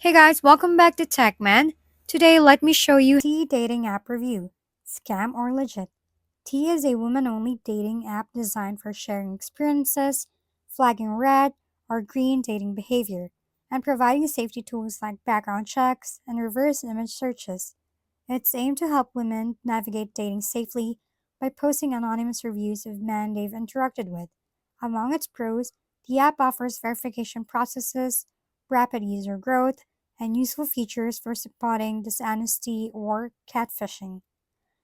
Hey guys, welcome back to TechMan. Today, let me show you T dating app review. Scam or legit? T is a woman-only dating app designed for sharing experiences, flagging red or green dating behavior, and providing safety tools like background checks and reverse image searches. It's aimed to help women navigate dating safely by posting anonymous reviews of men they've interacted with. Among its pros, the app offers verification processes, rapid user growth, and useful features for spotting dishonesty or catfishing.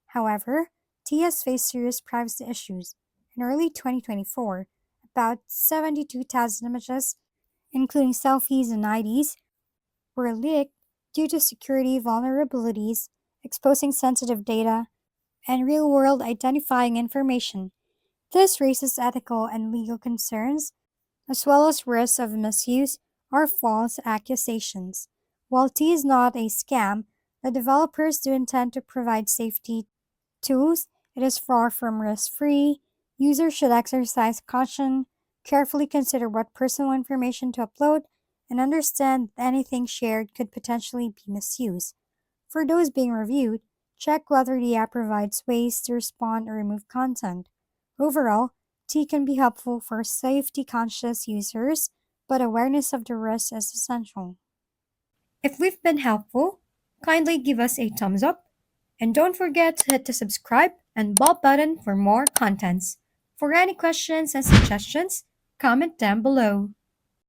However, T has faced serious privacy issues. In early 2024, about 72,000 images, including selfies and IDs, were leaked due to security vulnerabilities, exposing sensitive data and real world identifying information. This raises ethical and legal concerns, as well as risks of misuse or false accusations. While T is not a scam, the developers do intend to provide safety tools. It is far from risk free. Users should exercise caution, carefully consider what personal information to upload, and understand that anything shared could potentially be misused. For those being reviewed, check whether the app provides ways to respond or remove content. Overall, T can be helpful for safety conscious users, but awareness of the risks is essential. If we've been helpful, kindly give us a thumbs up and don't forget to hit the subscribe and bell button for more contents. For any questions and suggestions, comment down below.